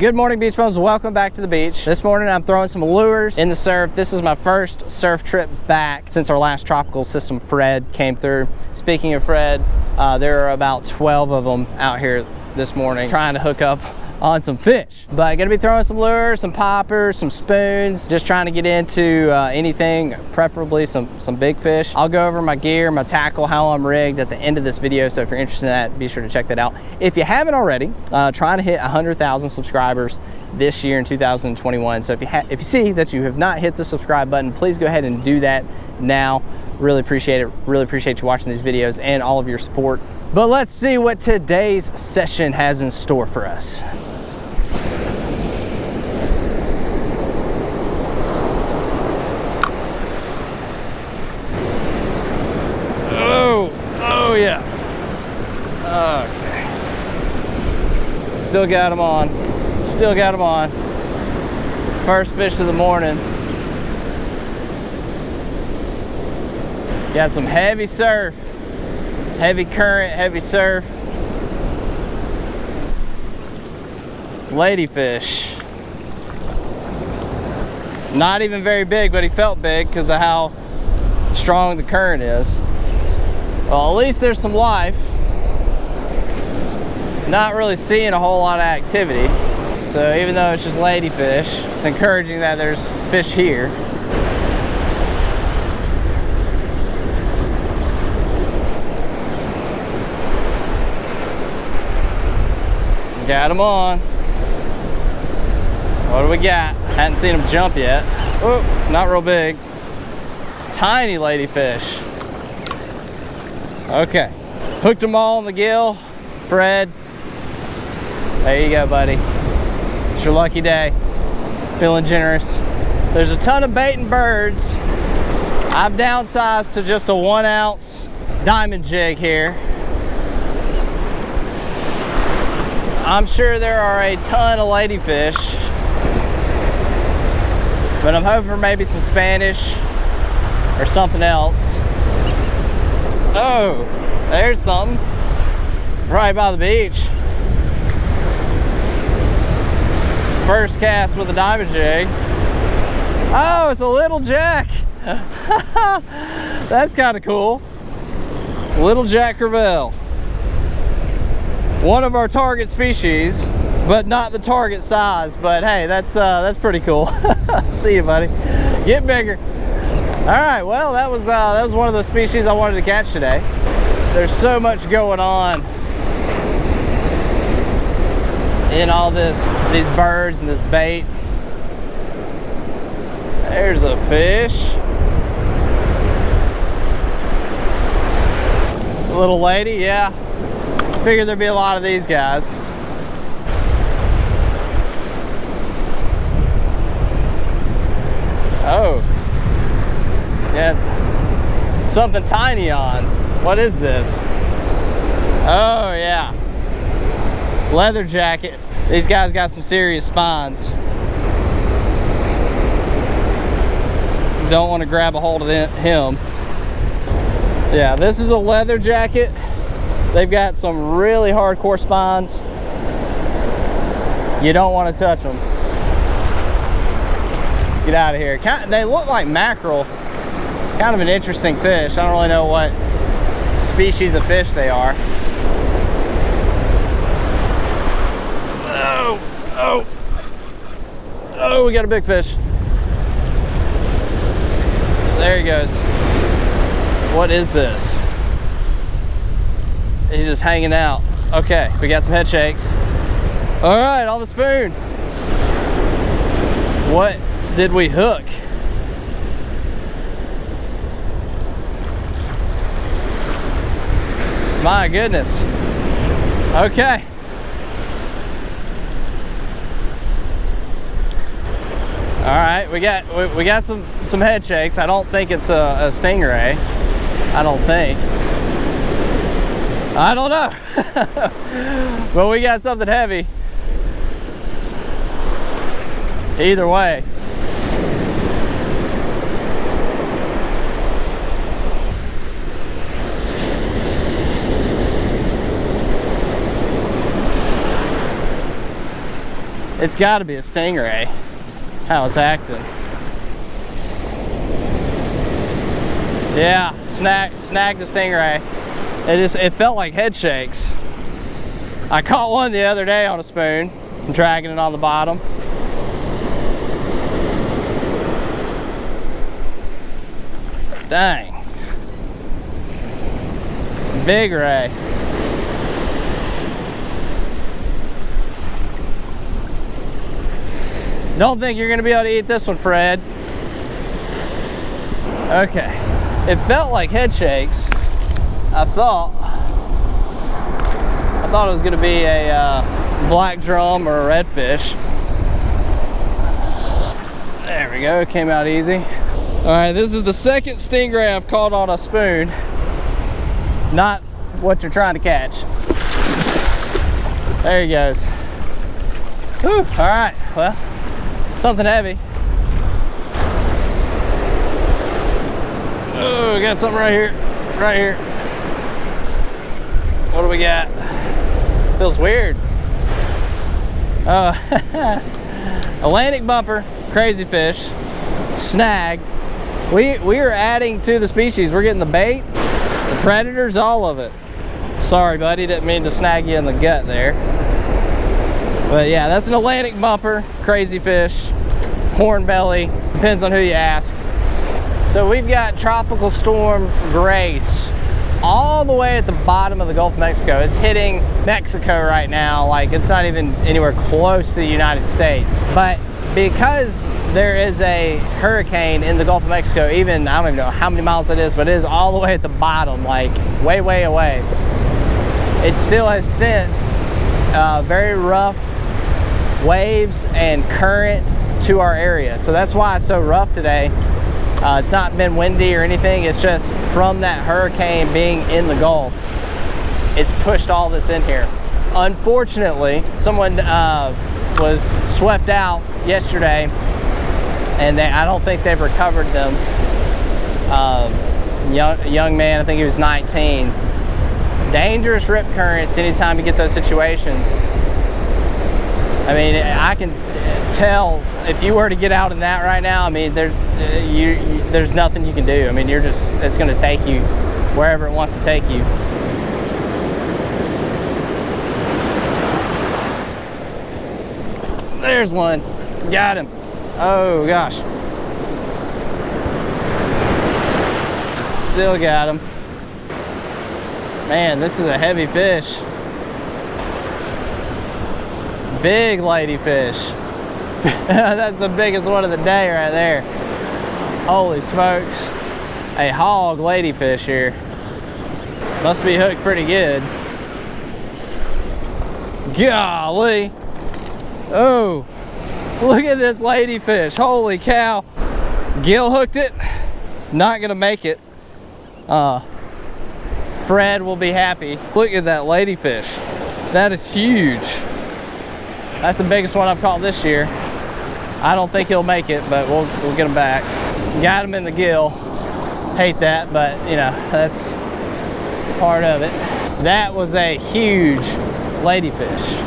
Good morning, beach bums. Welcome back to the beach. This morning I'm throwing some lures in the surf. This is my first surf trip back since our last tropical system Fred came through. Speaking of Fred, there are about 12 of them out here this morning trying to hook up on some fish. But gonna be throwing some lures, some poppers, some spoons, just trying to get into anything, preferably some big fish. I'll go over my gear, my tackle, how I'm rigged at the end of this video, so if you're interested in that, be sure to check that out. If you haven't already, trying to hit 100,000 subscribers this year in 2021. So if you see that you have not hit the subscribe button, please go ahead and do that now. Really appreciate it. Really appreciate you watching these videos and all of your support. But let's see what today's session has in store for us. Oh yeah. Okay. Still got them on. Still got them on. First fish of the morning. Got some heavy surf. Heavy current, heavy surf. Ladyfish. Not even very big, but he felt big because of how strong the current is. Well, at least there's some life. Not really seeing a whole lot of activity. So even though it's just ladyfish, it's encouraging that there's fish here. Got them on. What do we got? Hadn't seen them jump yet. Oh, not real big. Tiny ladyfish. Okay, hooked them all on the gill. Fred, there you go, buddy. It's your lucky day. Feeling generous. There's a ton of bait and birds. I've downsized to just a 1 ounce diamond jig here. I'm sure there are a ton of ladyfish, but I'm hoping for maybe some Spanish or something else. Oh, there's something right by the beach. First cast with a diamond jig. Oh, it's a little jack. That's kind of cool. Little Jack Crevalle. One of our target species, but not the target size. But hey, that's pretty cool. See you, buddy. Get bigger. All right, well, that was one of the species I wanted to catch today. There's so much going on in all these birds and this bait. There's a fish. Little lady, yeah. Figured there'd be a lot of these guys. Oh. Yeah, something tiny on. What is this? Oh yeah, leather jacket. These guys got some serious spines. Don't want to grab a hold of him. Yeah, this is a leather jacket. They've got some really hardcore spines. You don't want to touch them. Get out of here. They look like mackerel. Kind of an interesting fish. I don't really know what species of fish they are. Oh, we got a big fish. There he goes. What is this? He's just hanging out. Okay, we got some head shakes. All right, on the spoon. What did we hook? My goodness. Okay. All right, we got some head shakes. I don't think it's a stingray. I don't think. I don't know. But we got something heavy. Either way. It's got to be a stingray, how it's acting. Yeah, snagged the stingray. It felt like head shakes. I caught one the other day on a spoon, dragging it on the bottom. Dang. Big ray. Don't think you're gonna be able to eat this one, Fred. Okay. It felt like head shakes. I thought it was gonna be a black drum or a redfish. There we go, came out easy. All right, this is the second stingray I've caught on a spoon. Not what you're trying to catch. There he goes. Whew, all right, well, something heavy. Oh, we got something right here, right here. What do we got? Feels weird. Atlantic bumper, crazy fish, snagged. We are adding to the species. We're getting the bait, the predators, all of it. Sorry, buddy, didn't mean to snag you in the gut there. But yeah, that's an Atlantic bumper, crazy fish, horn belly, depends on who you ask. So we've got Tropical Storm Grace all the way at the bottom of the Gulf of Mexico. It's hitting Mexico right now, like it's not even anywhere close to the United States. But because there is a hurricane in the Gulf of Mexico, even, I don't even know how many miles it is, but it is all the way at the bottom, like way, way away. It still has sent very rough waves and current to our area. So that's why it's so rough today. It's not been windy or anything. It's just from that hurricane being in the Gulf, it's pushed all this in here. Unfortunately, someone was swept out yesterday, and I don't think they've recovered them. Young man, I think he was 19. Dangerous rip currents anytime you get those situations. I mean, I can tell if you were to get out in that right now, I mean, there's nothing you can do. I mean, it's going to take you wherever it wants to take you. There's one. Got him. Oh, gosh. Still got him. Man, this is a heavy fish. Big ladyfish. That's the biggest one of the day right there. Holy smokes. A hog ladyfish here. Must be hooked pretty good. Golly. Oh, look at this ladyfish. Holy cow. Gil hooked it. Not gonna make it. Fred will be happy. Look at that ladyfish. That is huge. That's the biggest one I've caught this year. I don't think he'll make it, but we'll get him back. Got him in the gill. Hate that, but you know, that's part of it. That was a huge ladyfish.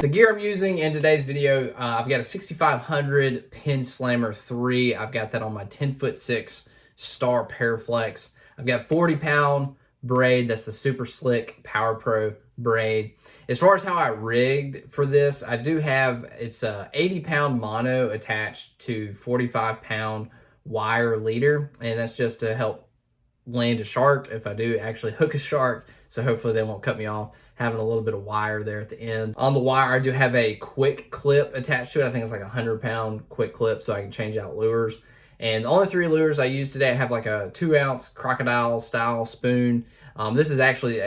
The gear I'm using in today's video, I've got a 6500 Pin Slammer 3. I've got that on my 10'6" Star Paraflex. I've got 40-pound braid. That's the Super Slick Power Pro braid. As far as how I rigged for this, I do have, it's a 80-pound mono attached to 45-pound wire leader, and that's just to help land a shark if I do actually hook a shark, so hopefully they won't cut me off. Having a little bit of wire there at the end. On the wire, I do have a quick clip attached to it. I think it's like a 100-pound quick clip, so I can change out lures. And the only 3 lures I use today, I have like a 2-ounce crocodile style spoon. This is actually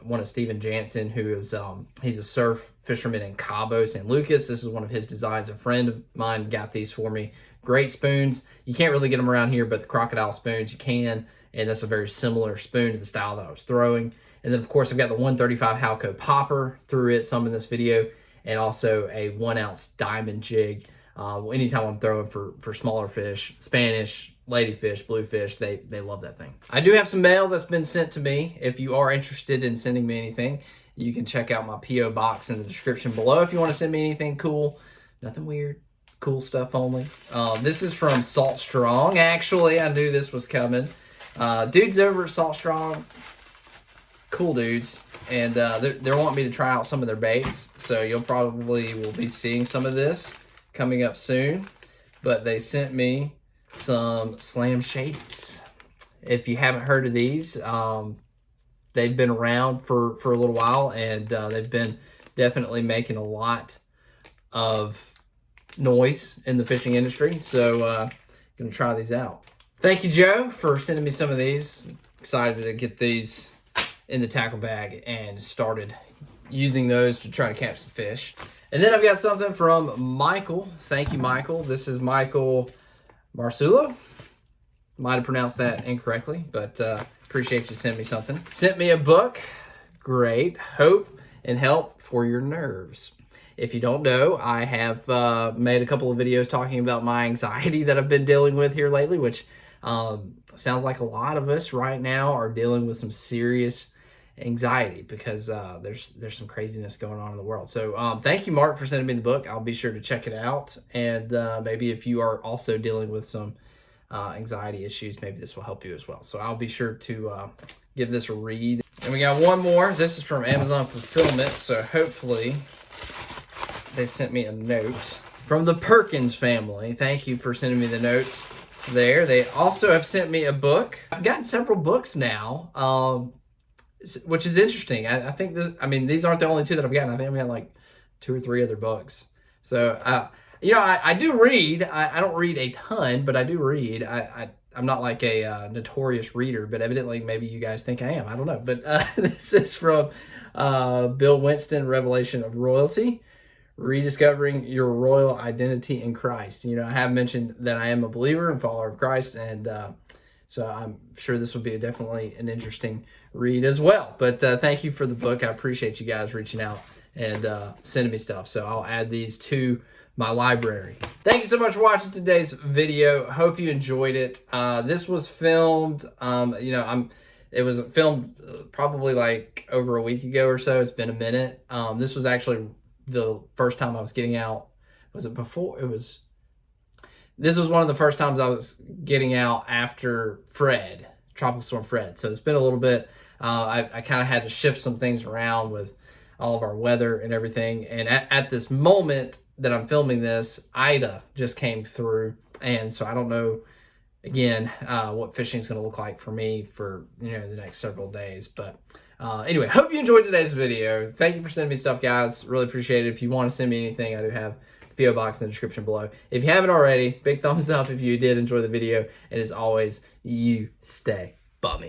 one of Steven Jansen, who is he's a surf fisherman in Cabo, San Lucas. This is one of his designs. A friend of mine got these for me. Great spoons. You can't really get them around here, but the crocodile spoons you can, and that's a very similar spoon to the style that I was throwing. And then of course I've got the 135 Halco popper, threw it some in this video, and also a 1-ounce diamond jig. Anytime I'm throwing for smaller fish, Spanish, ladyfish, bluefish, they love that thing. I do have some mail that's been sent to me if you are interested in sending me anything. You can check out my P.O. box in the description below if you want to send me anything cool. Nothing weird. Cool stuff only. This is from Salt Strong. Actually, I knew this was coming. Dudes over at Salt Strong, cool dudes. And they're wanting me to try out some of their baits. So you'll probably will be seeing some of this coming up soon. But they sent me some Slam Shadies. If you haven't heard of these, they've been around for a little while, and they've been definitely making a lot of noise in the fishing industry. So gonna try these out. Thank you, Joe, for sending me some of these. Excited to get these in the tackle bag and started using those to try to catch some fish. And then I've got something from Michael. Thank you, Michael. This is Michael Marsulo. Might have pronounced that incorrectly, but appreciate you sending me something. Sent me a book. Great. Hope and Help for Your Nerves. If you don't know, I have made a couple of videos talking about my anxiety that I've been dealing with here lately, which sounds like a lot of us right now are dealing with some serious anxiety because there's some craziness going on in the world. So thank you, Mark, for sending me the book. I'll be sure to check it out. And maybe if you are also dealing with some anxiety issues, maybe this will help you as well. So I'll be sure to give this a read. And we got one more. This is from Amazon Fulfillment. So hopefully they sent me a note from the Perkins family. Thank you for sending me the note there. They also have sent me a book. I've gotten several books now, which is interesting. I think this, I mean, these aren't the only two that I've gotten. I think I've got like 2 or 3 other books. So, you know, I do read. I don't read a ton, but I do read. I'm not like a notorious reader, but evidently maybe you guys think I am. I don't know. But this is from Bill Winston, Revelation of Royalty, Rediscovering Your Royal Identity in Christ. You know, I have mentioned that I am a believer and follower of Christ, and so I'm sure this will be definitely an interesting read as well. But thank you for the book. I appreciate you guys reaching out and sending me stuff. So I'll add these to my library. Thank you so much for watching today's video. Hope you enjoyed it. This was filmed, you know, it was filmed probably like over a week ago or so. It's been a minute. This was actually the first time I was getting out. Was it before? This was one of the first times I was getting out after Fred, Tropical Storm Fred. So it's been a little bit. I kind of had to shift some things around with all of our weather and everything. And at this moment that I'm filming this, Ida just came through. And so I don't know, again, what fishing is going to look like for me for, you know, the next several days. But anyway, hope you enjoyed today's video. Thank you for sending me stuff, guys. Really appreciate it. If you want to send me anything, I do have the P.O. box in the description below. If you haven't already, big thumbs up if you did enjoy the video. And as always, you stay bummy.